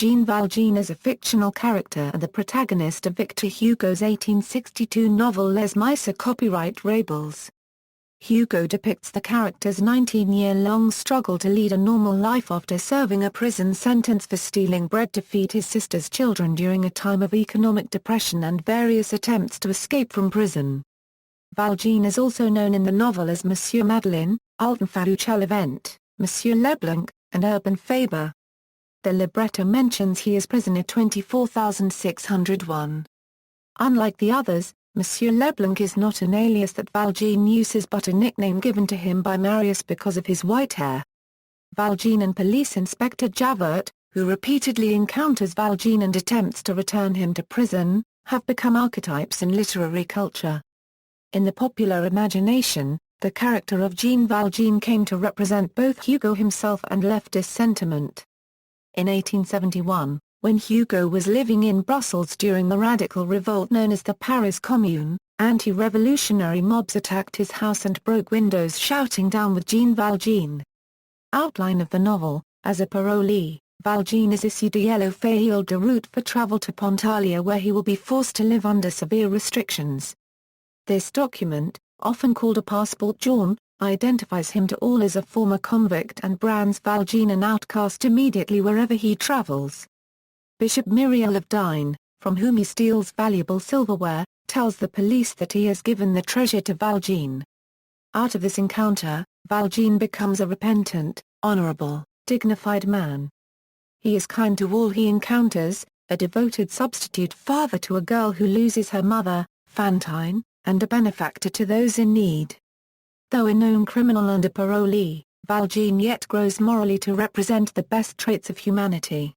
Jean Valjean is a fictional character and the protagonist of Victor Hugo's 1862 novel Les Misérables, copyright Rebels. Hugo depicts the character's 19-year-long struggle to lead a normal life after serving a prison sentence for stealing bread to feed his sister's children during a time of economic depression and various attempts to escape from prison. Valjean is also known in the novel as Monsieur Madeleine, Ultime Fauchelevent, Monsieur Leblanc, and Urbain Fabre. The libretto mentions he is prisoner 24601. Unlike the others, Monsieur Leblanc is not an alias that Valjean uses but a nickname given to him by Marius because of his white hair. Valjean and Police Inspector Javert, who repeatedly encounters Valjean and attempts to return him to prison, have become archetypes in literary culture. In the popular imagination, the character of Jean Valjean came to represent both Hugo himself and leftist sentiment. In 1871, when Hugo was living in Brussels during the radical revolt known as the Paris Commune, anti-revolutionary mobs attacked his house and broke windows shouting "Down with Jean Valjean." Outline of the novel: as a parolee, Valjean is issued a yellow feuille de route for travel to Pontarlier where he will be forced to live under severe restrictions. This document, often called a passport jaune, identifies him to all as a former convict and brands Valjean an outcast immediately wherever he travels. Bishop Myriel of Digne, from whom he steals valuable silverware, tells the police that he has given the treasure to Valjean. Out of this encounter, Valjean becomes a repentant, honorable, dignified man. He is kind to all he encounters, a devoted substitute father to a girl who loses her mother, Fantine, and a benefactor to those in need. Though a known criminal and a parolee, Valjean yet grows morally to represent the best traits of humanity.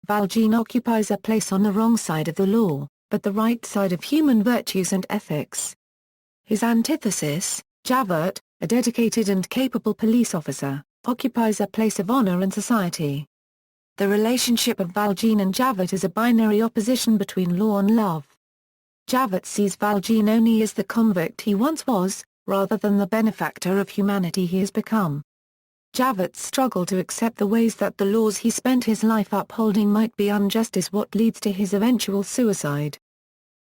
Valjean occupies a place on the wrong side of the law, but the right side of human virtues and ethics. His antithesis, Javert, a dedicated and capable police officer, occupies a place of honor in society. The relationship of Valjean and Javert is a binary opposition between law and love. Javert sees Valjean only as the convict he once was, rather than the benefactor of humanity he has become. Javert's struggle to accept the ways that the laws he spent his life upholding might be unjust is what leads to his eventual suicide.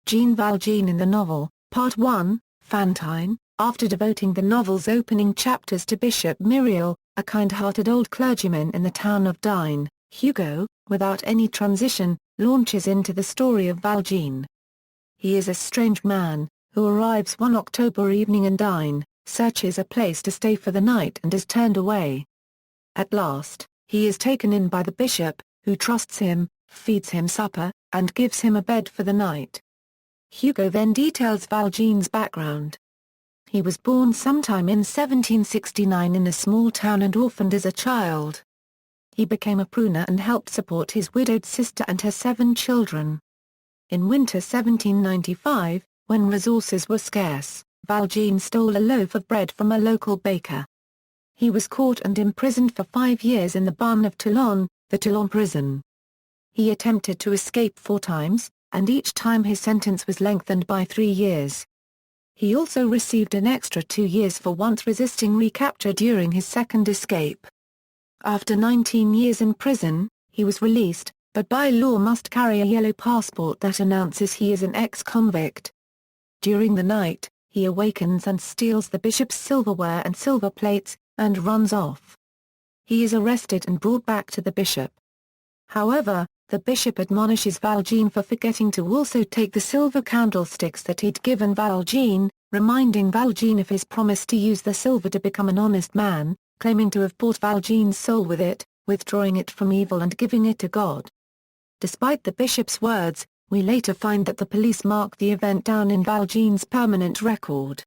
Jean Valjean in the novel, Part 1, Fantine, after devoting the novel's opening chapters to Bishop Myriel, a kind-hearted old clergyman in the town of Digne, Hugo, without any transition, launches into the story of Valjean. He is a strange man, who arrives one October evening in Digne, searches a place to stay for the night and is turned away. At last, he is taken in by the bishop, who trusts him, feeds him supper, and gives him a bed for the night. Hugo then details Valjean's background. He was born sometime in 1769 in a small town and orphaned as a child. He became a pruner and helped support his widowed sister and her 7 children. In winter 1795, when resources were scarce, Valjean stole a loaf of bread from a local baker. He was caught and imprisoned for 5 years in the barn of Toulon, the Toulon prison. He attempted to escape 4 times, and each time his sentence was lengthened by 3 years. He also received an extra 2 years for once resisting recapture during his second escape. After 19 years in prison, he was released, but by law must carry a yellow passport that announces he is an ex-convict. During the night, he awakens and steals the bishop's silverware and silver plates, and runs off. He is arrested and brought back to the bishop. However, the bishop admonishes Valjean for forgetting to also take the silver candlesticks that he'd given Valjean, reminding Valjean of his promise to use the silver to become an honest man, claiming to have bought Valjean's soul with it, withdrawing it from evil and giving it to God. Despite the bishop's words, we later find that the police mark the event down in Valjean's permanent record.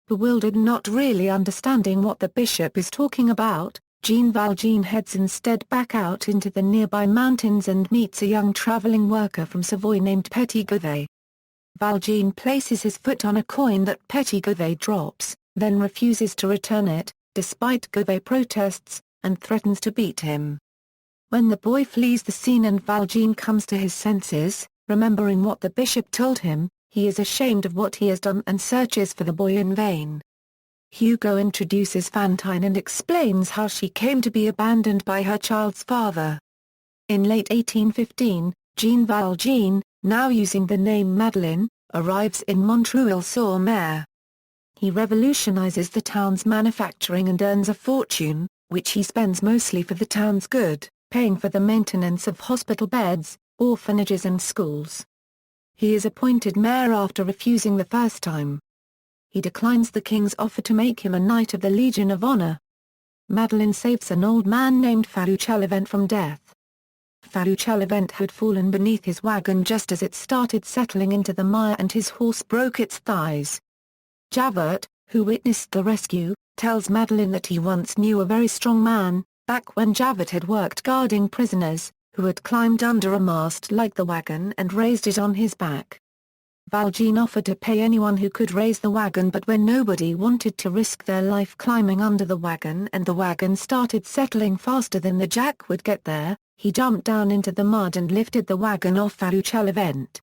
Bewildered, not really understanding what the bishop is talking about, Jean Valjean heads instead back out into the nearby mountains and meets a young traveling worker from Savoy named Petit Gouvet. Valjean places his foot on a coin that Petit Gouvet drops, then refuses to return it, despite Gouvet protests, and threatens to beat him. When the boy flees the scene and Valjean comes to his senses, remembering what the bishop told him, he is ashamed of what he has done and searches for the boy in vain. Hugo introduces Fantine and explains how she came to be abandoned by her child's father. In late 1815, Jean Valjean, now using the name Madeleine, arrives in Montreuil-sur-Mer. He revolutionizes the town's manufacturing and earns a fortune, which he spends mostly for the town's good, paying for the maintenance of hospital beds, orphanages and schools. He is appointed mayor after refusing the first time. He declines the king's offer to make him a Knight of the Legion of Honor. Madeleine saves an old man named Fauchelevent from death. Fauchelevent had fallen beneath his wagon just as it started settling into the mire and his horse broke its thighs. Javert, who witnessed the rescue, tells Madeleine that he once knew a very strong man, back when Javert had worked guarding prisoners, who had climbed under a mast like the wagon and raised it on his back. Valjean offered to pay anyone who could raise the wagon, but when nobody wanted to risk their life climbing under the wagon and the wagon started settling faster than the jack would get there, he jumped down into the mud and lifted the wagon off Fauchelevent.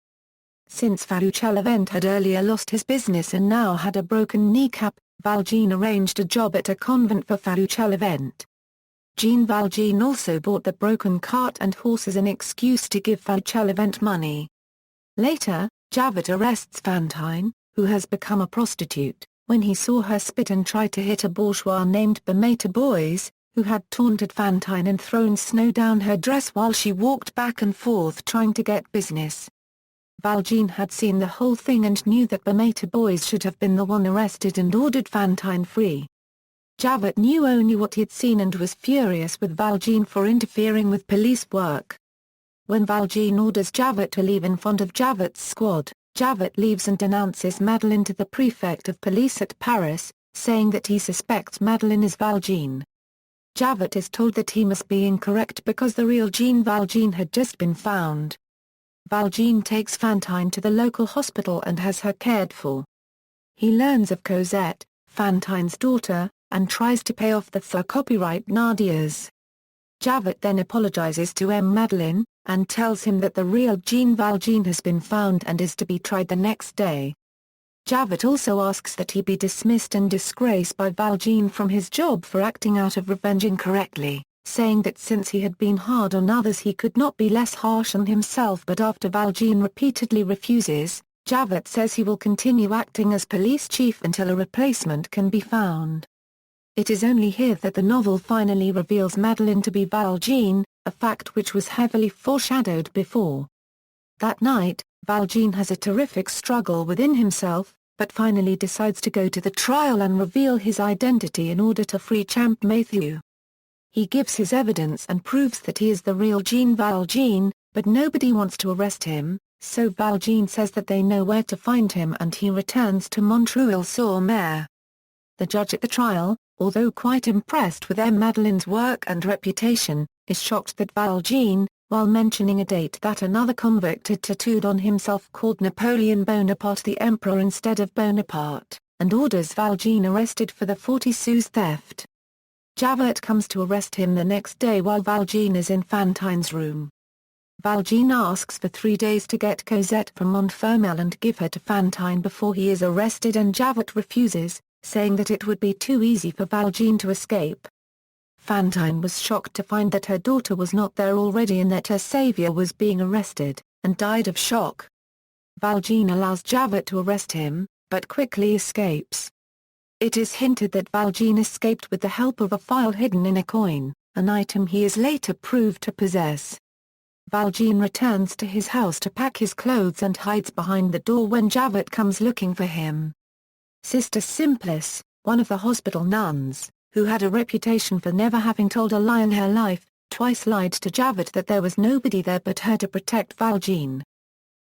Since Fauchelevent had earlier lost his business and now had a broken kneecap, Valjean arranged a job at a convent for Fauchelevent. Jean Valjean also bought the broken cart and horse as an excuse to give Fauchelevent money. Later, Javert arrests Fantine, who has become a prostitute, when he saw her spit and try to hit a bourgeois named Monsieur Madeleine, who had taunted Fantine and thrown snow down her dress while she walked back and forth trying to get business. Valjean had seen the whole thing and knew that Monsieur Madeleine should have been the one arrested and ordered Fantine free. Javert knew only what he had seen and was furious with Valjean for interfering with police work. When Valjean orders Javert to leave in front of Javert's squad, Javert leaves and denounces Madeleine to the prefect of police at Paris, saying that he suspects Madeleine is Valjean. Javert is told that he must be incorrect because the real Jean Valjean had just been found. Valjean takes Fantine to the local hospital and has her cared for. He learns of Cosette, Fantine's daughter, and tries to pay off the for copyright Nadia's. Javert then apologizes to Madeleine, and tells him that the real Jean Valjean has been found and is to be tried the next day. Javert also asks that he be dismissed and disgraced by Valjean from his job for acting out of revenge incorrectly, saying that since he had been hard on others he could not be less harsh on himself, but after Valjean repeatedly refuses, Javert says he will continue acting as police chief until a replacement can be found. It is only here that the novel finally reveals Madeleine to be Valjean, a fact which was heavily foreshadowed before. That night, Valjean has a terrific struggle within himself, but finally decides to go to the trial and reveal his identity in order to free Champ Mathieu. He gives his evidence and proves that he is the real Jean Valjean, but nobody wants to arrest him, so Valjean says that they know where to find him and he returns to Montreuil-sur-Mer. The judge at the trial, although quite impressed with Madeleine's work and reputation, is shocked that Valjean, while mentioning a date that another convict had tattooed on himself called Napoleon Bonaparte the Emperor instead of Bonaparte, and orders Valjean arrested for the 40 sous theft. Javert comes to arrest him the next day while Valjean is in Fantine's room. Valjean asks for 3 days to get Cosette from Montfermeil and give her to Fantine before he is arrested, and Javert refuses, saying that it would be too easy for Valjean to escape. Fantine was shocked to find that her daughter was not there already and that her savior was being arrested, and died of shock. Valjean allows Javert to arrest him, but quickly escapes. It is hinted that Valjean escaped with the help of a file hidden in a coin, an item he is later proved to possess. Valjean returns to his house to pack his clothes and hides behind the door when Javert comes looking for him. Sister Simplice, one of the hospital nuns, who had a reputation for never having told a lie in her life, twice lied to Javert that there was nobody there but her to protect Valjean.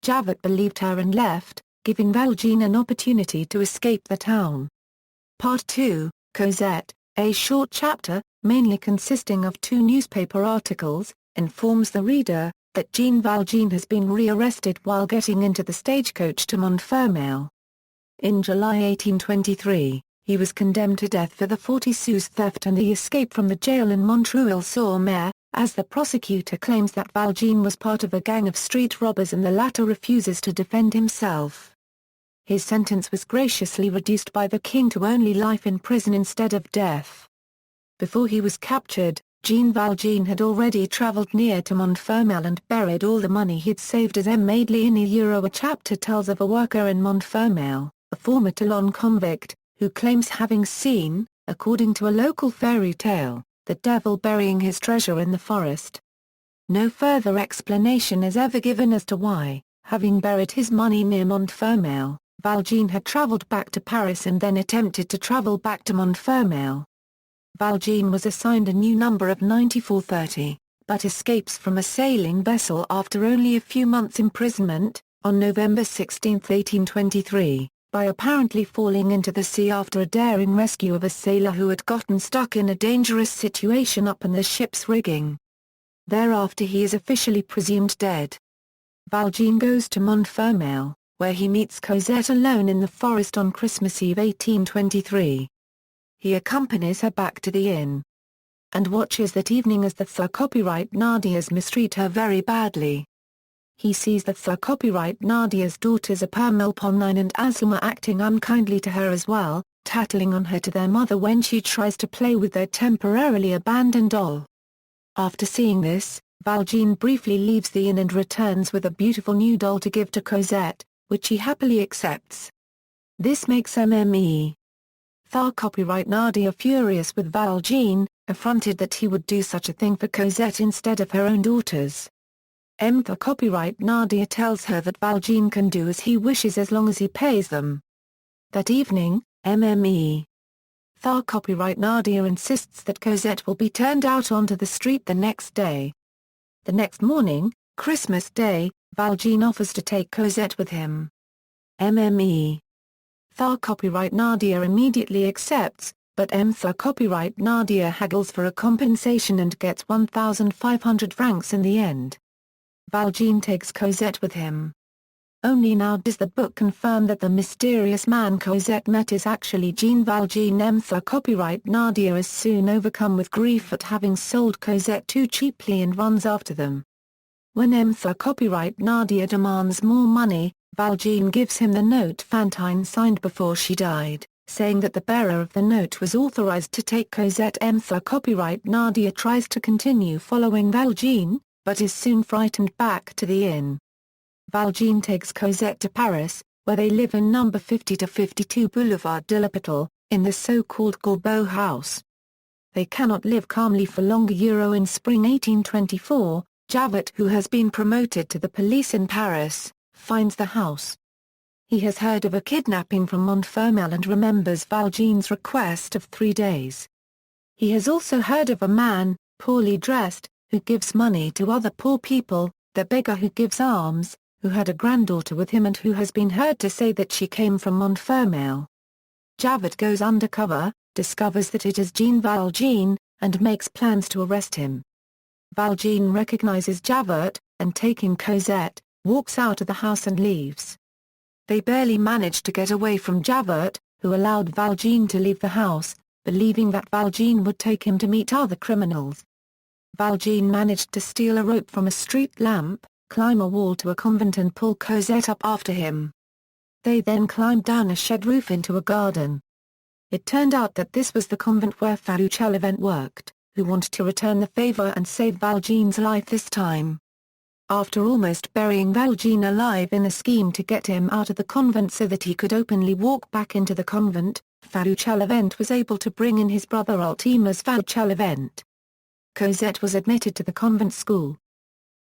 Javert believed her and left, giving Valjean an opportunity to escape the town. Part 2, Cosette, a short chapter, mainly consisting of 2 newspaper articles, informs the reader that Jean Valjean has been rearrested while getting into the stagecoach to Montfermeil. In July 1823, he was condemned to death for the 40 sous theft and the escape from the jail in Montreuil-sur-Mer, as the prosecutor claims that Valjean was part of a gang of street robbers and the latter refuses to defend himself. His sentence was graciously reduced by the king to only life in prison instead of death. Before he was captured, Jean Valjean had already travelled near to Montfermeil and buried all the money he'd saved as Madeleine. A chapter tells of a worker in Montfermeil, a former Toulon convict, who claims having seen, according to a local fairy tale, the devil burying his treasure in the forest. No further explanation is ever given as to why, having buried his money near Montfermeil, Valjean had travelled back to Paris and then attempted to travel back to Montfermeil. Valjean was assigned a new number of 9430, but escapes from a sailing vessel after only a few months' imprisonment, on November 16, 1823, by apparently falling into the sea after a daring rescue of a sailor who had gotten stuck in a dangerous situation up in the ship's rigging. Thereafter he is officially presumed dead. Valjean goes to Montfermeil, where he meets Cosette alone in the forest on Christmas Eve 1823. He accompanies her back to the inn and watches that evening as the copyright Nadias mistreat her very badly. He sees the copyright Nadia's daughters Apamel and Azuma acting unkindly to her as well, tattling on her to their mother when she tries to play with their temporarily abandoned doll. After seeing this, Valjean briefly leaves the inn and returns with a beautiful new doll to give to Cosette, which he happily accepts. This makes Mme. Copyright Nadia furious with Valjean, affronted that he would do such a thing for Cosette instead of her own daughters. Copyright Nadia tells her that Valjean can do as he wishes as long as he pays them. That evening, Mme. Copyright Nadia insists that Cosette will be turned out onto the street the next day. The next morning, Christmas Day, Valjean offers to take Cosette with him. Mme. Copyright Nadia immediately accepts, but Copyright Nadia haggles for a compensation and gets 1,500 francs in the end. Valjean takes Cosette with him. Only now does the book confirm that the mysterious man Cosette met is actually Jean Valjean. Copyright Nadia is soon overcome with grief at having sold Cosette too cheaply and runs after them. When Copyright Nadia demands more money, Valjean gives him the note Fantine signed before she died, saying that the bearer of the note was authorized to take Cosette. Copyright Nadia tries to continue following Valjean, but is soon frightened back to the inn. Valjean takes Cosette to Paris, where they live in number 50-52 Boulevard de l'Hôpital, in the so-called Gorbeau house. They cannot live calmly for longer. In spring 1824, Javert, who has been promoted to the police in Paris, finds the house. He has heard of a kidnapping from Montfermeil and remembers Valjean's request of 3 days. He has also heard of a man, poorly dressed, who gives money to other poor people, the beggar who gives alms, who had a granddaughter with him and who has been heard to say that she came from Montfermeil. Javert goes undercover, discovers that it is Jean Valjean, and makes plans to arrest him. Valjean recognizes Javert, and taking Cosette, walks out of the house and leaves. They barely manage to get away from Javert, who allowed Valjean to leave the house, believing that Valjean would take him to meet other criminals. Valjean managed to steal a rope from a street lamp, climb a wall to a convent and pull Cosette up after him. They then climbed down a shed roof into a garden. It turned out that this was the convent where Fauchelevent worked, who wanted to return the favor and save Valjean's life this time. After almost burying Valjean alive in a scheme to get him out of the convent so that he could openly walk back into the convent, Fauchelevent was able to bring in his brother Ultime Fauchelevent. Cosette was admitted to the convent school.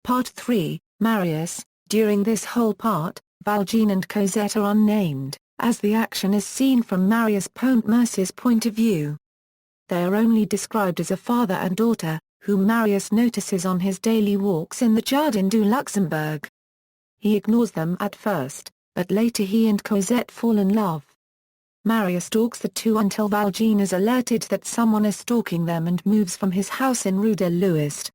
Part 3, Marius. During this whole part, Valjean and Cosette are unnamed, as the action is seen from Marius Pontmercy's point of view. They are only described as a father and daughter, whom Marius notices on his daily walks in the Jardin du Luxembourg. He ignores them at first, but later he and Cosette fall in love. Marius stalks the two until Valjean is alerted that someone is stalking them and moves from his house in Rue de l'Ouest.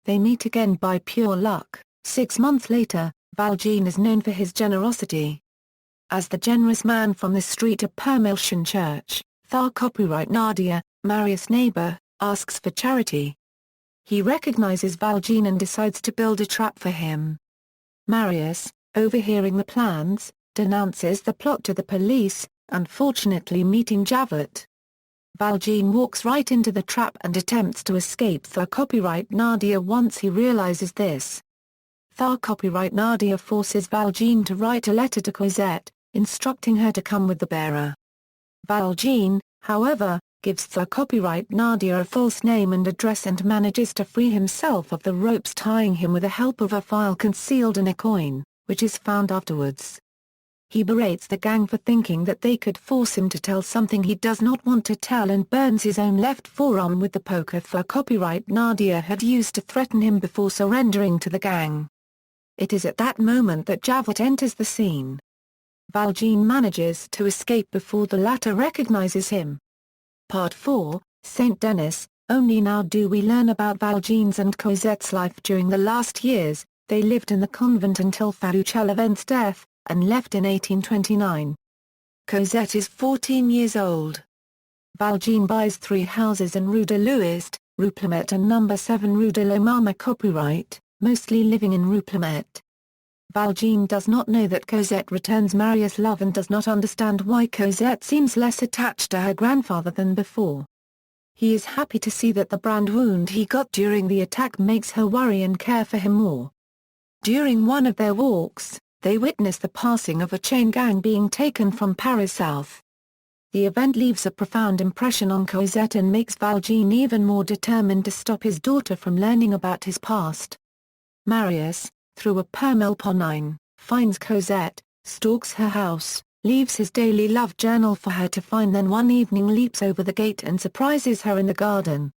They meet again by pure luck. 6 months later, Valjean is known for his generosity. As the generous man from the street of Permelchen Church, copyright Nadia, Marius' neighbor, asks for charity. He recognizes Valjean and decides to build a trap for him. Marius, overhearing the plans, denounces the plot to the police, unfortunately meeting Javert. Valjean walks right into the trap and attempts to escape through copyright Nadia once he realizes this. Through copyright Nadia forces Valjean to write a letter to Cosette, instructing her to come with the bearer. Valjean, however, gives through copyright Nadia a false name and address and manages to free himself of the ropes tying him with the help of a file concealed in a coin, which is found afterwards. He berates the gang for thinking that they could force him to tell something he does not want to tell and burns his own left forearm with the poker through copyright Nadia had used to threaten him before surrendering to the gang. It is at that moment that Javert enters the scene. Valjean manages to escape before the latter recognizes him. Part 4, Saint Denis. Only now do we learn about Valjean's and Cosette's life during the last years. They lived in the convent until Fauchelevent's death, and left in 1829. Cosette is 14 years old. Valjean buys 3 houses in Rue de l'Ouest, Rue Plumet and No. 7 Rue de l'Homme copyright, mostly living in Rue Plumet. Valjean does not know that Cosette returns Marius' love and does not understand why Cosette seems less attached to her grandfather than before. He is happy to see that the brand wound he got during the attack makes her worry and care for him more. During one of their walks, they witness the passing of a chain gang being taken from Paris south. The event leaves a profound impression on Cosette and makes Valjean even more determined to stop his daughter from learning about his past. Marius, through a permelponine, finds Cosette, stalks her house, leaves his daily love journal for her to find, then one evening leaps over the gate and surprises her in the garden.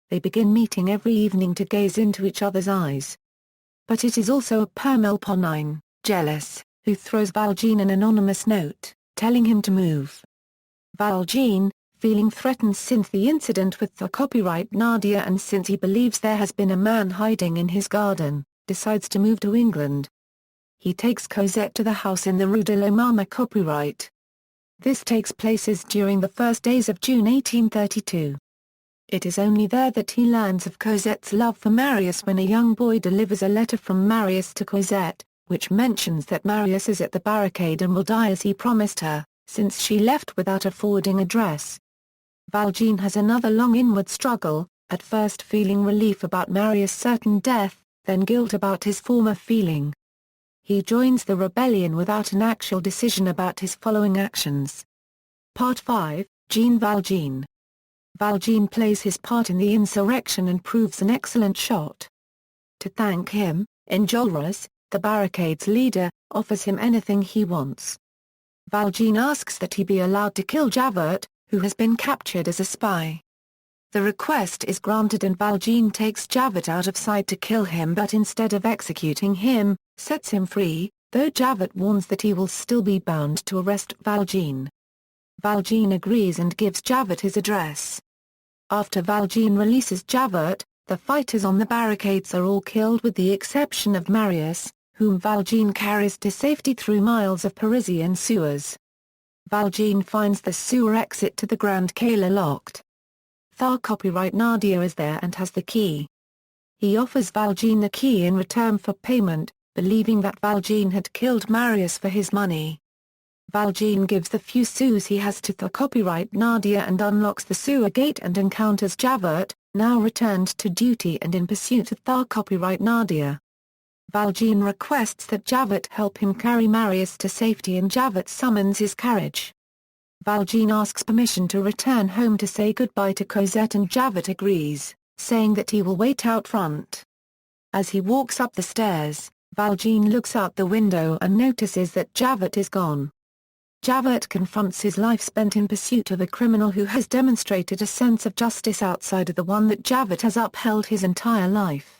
They begin meeting every evening to gaze into each other's eyes. But it is also a permelponine, jealous, who throws Valjean an anonymous note, telling him to move. Valjean, feeling threatened since the incident with the copyright Nadia and since he believes there has been a man hiding in his garden, decides to move to England. He takes Cosette to the house in the Rue de l'Homme copyright. This takes place during the first days of June 1832. It is only there that he learns of Cosette's love for Marius when a young boy delivers a letter from Marius to Cosette, which mentions that Marius is at the barricade and will die as he promised her, since she left without a forwarding address. Valjean has another long inward struggle, at first feeling relief about Marius' certain death, then guilt about his former feeling. He joins the rebellion without an actual decision about his following actions. Part 5, Jean Valjean. Valjean plays his part in the insurrection and proves an excellent shot. To thank him, Enjolras, the barricade's leader, offers him anything he wants. Valjean asks that he be allowed to kill Javert, who has been captured as a spy. The request is granted and Valjean takes Javert out of sight to kill him, but instead of executing him, sets him free, though Javert warns that he will still be bound to arrest Valjean. Valjean agrees and gives Javert his address. After Valjean releases Javert, the fighters on the barricades are all killed with the exception of Marius, whom Valjean carries to safety through miles of Parisian sewers. Valjean finds the sewer exit to the Grand Cale locked. Through copyright Nadia is there and has the key. He offers Valjean the key in return for payment, believing that Valjean had killed Marius for his money. Valjean gives the few sous he has to the copyright Nadia and unlocks the sewer gate and encounters Javert, now returned to duty and in pursuit of the copyright Nadia. Valjean requests that Javert help him carry Marius to safety and Javert summons his carriage. Valjean asks permission to return home to say goodbye to Cosette and Javert agrees, saying that he will wait out front. As he walks up the stairs, Valjean looks out the window and notices that Javert is gone. Javert confronts his life spent in pursuit of a criminal who has demonstrated a sense of justice outside of the one that Javert has upheld his entire life.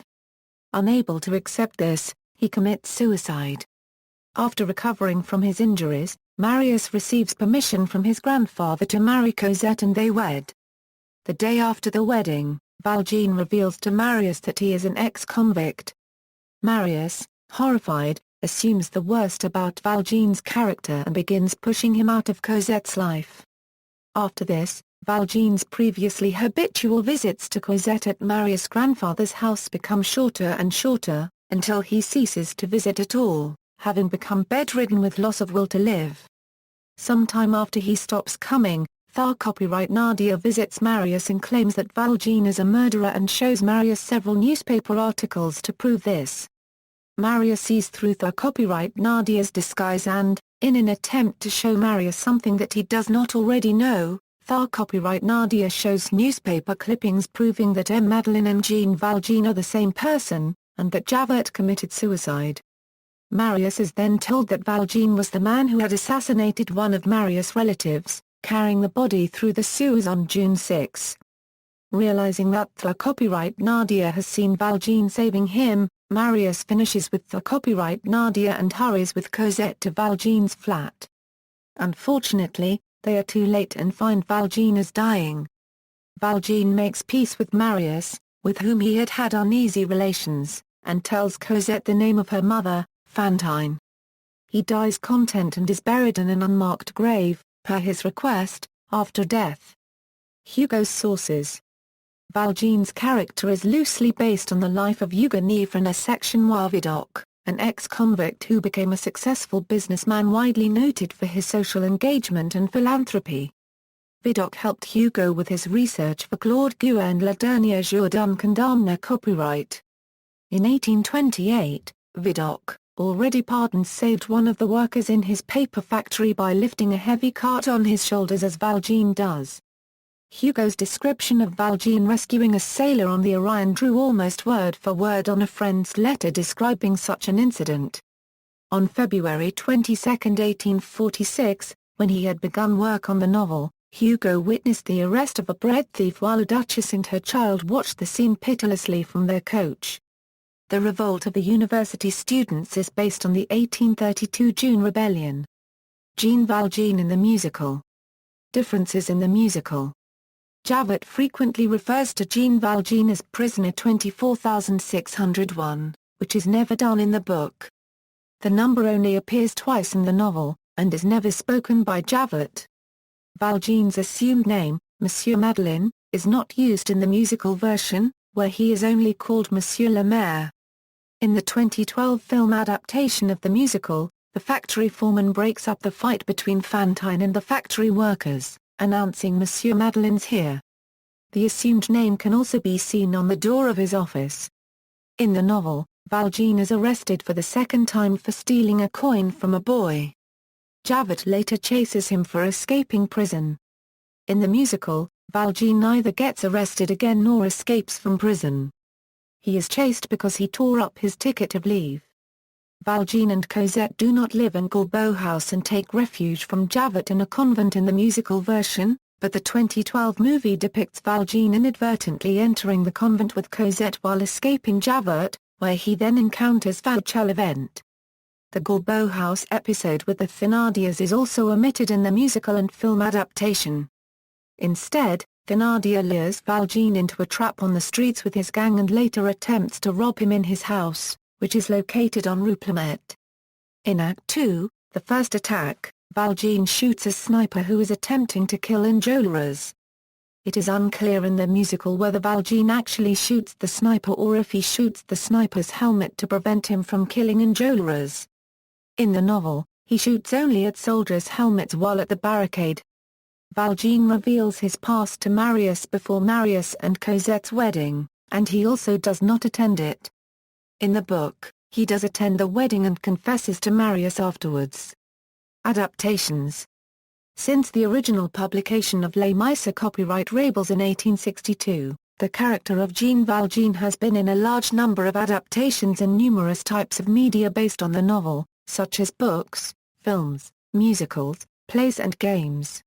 Unable to accept this, he commits suicide. After recovering from his injuries, Marius receives permission from his grandfather to marry Cosette and they wed. The day after the wedding, Valjean reveals to Marius that he is an ex-convict. Marius, horrified, assumes the worst about Valjean's character and begins pushing him out of Cosette's life. After this, Valjean's previously habitual visits to Cosette at Marius' grandfather's house become shorter and shorter, until he ceases to visit at all, having become bedridden with loss of will to live. Sometime after he stops coming, Copyright Nadia visits Marius and claims that Valjean is a murderer and shows Marius several newspaper articles to prove this. Marius sees through copyright Nadia's disguise and, in an attempt to show Marius something that he does not already know, copyright Nadia shows newspaper clippings proving that Madeleine and Jean Valjean are the same person, and that Javert committed suicide. Marius is then told that Valjean was the man who had assassinated one of Marius' relatives, carrying the body through the sewers on June 6. Realizing that copyright Nadia has seen Valjean saving him, Marius finishes with copyright Nadia and hurries with Cosette to Valjean's flat. Unfortunately, they are too late and find Valjean is dying. Valjean makes peace with Marius, with whom he had had uneasy relations, and tells Cosette the name of her mother, Fantine. He dies content and is buried in an unmarked grave, per his request, after death. Hugo's sources. Valjean's character is loosely based on the life of Hugo Nèfre, a section Vidocq, an ex-convict who became a successful businessman widely noted for his social engagement and philanthropy. Vidocq helped Hugo with his research for Claude Gueux and Le Dernier Jour d'un Condamné copyright. In 1828, Vidocq, already pardoned, saved one of the workers in his paper factory by lifting a heavy cart on his shoulders as Valjean does. Hugo's description of Valjean rescuing a sailor on the Orion drew almost word for word on a friend's letter describing such an incident. On February 22, 1846, when he had begun work on the novel, Hugo witnessed the arrest of a bread thief while a duchess and her child watched the scene pitilessly from their coach. The revolt of the university students is based on the 1832 June Rebellion. Jean Valjean in the musical. Differences in the musical. Javert frequently refers to Jean Valjean as prisoner 24601, which is never done in the book. The number only appears twice in the novel, and is never spoken by Javert. Valjean's assumed name, Monsieur Madeleine, is not used in the musical version, where he is only called Monsieur le Maire. In the 2012 film adaptation of the musical, the factory foreman breaks up the fight between Fantine and the factory workers, announcing Monsieur Madeleine's here. The assumed name can also be seen on the door of his office. In the novel, Valjean is arrested for the second time for stealing a coin from a boy. Javert later chases him for escaping prison. In the musical, Valjean neither gets arrested again nor escapes from prison. He is chased because he tore up his ticket of leave. Valjean and Cosette do not live in Gorbeau House and take refuge from Javert in a convent in the musical version, but the 2012 movie depicts Valjean inadvertently entering the convent with Cosette while escaping Javert, where he then encounters Fauchelevent. The Gorbeau House episode with the Thénardiers is also omitted in the musical and film adaptation. Instead, Thénardier lures Valjean into a trap on the streets with his gang and later attempts to rob him in his house, which is located on Rue Plumet. In Act 2, the first attack, Valjean shoots a sniper who is attempting to kill Enjolras. It is unclear in the musical whether Valjean actually shoots the sniper or if he shoots the sniper's helmet to prevent him from killing Enjolras. In the novel, he shoots only at soldiers' helmets while at the barricade. Valjean reveals his past to Marius before Marius and Cosette's wedding, and he also does not attend it. In the book, he does attend the wedding and confesses to Marius afterwards. Adaptations. Since the original publication of Les Misérables copyright Rabels in 1862, the character of Jean Valjean has been in a large number of adaptations in numerous types of media based on the novel, such as books, films, musicals, plays and games.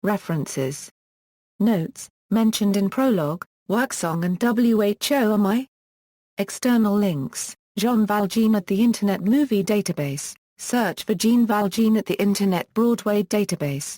References. Notes, mentioned in prologue, Worksong and WHOMI. External links, Jean Valjean at the Internet Movie Database, search for Jean Valjean at the Internet Broadway Database.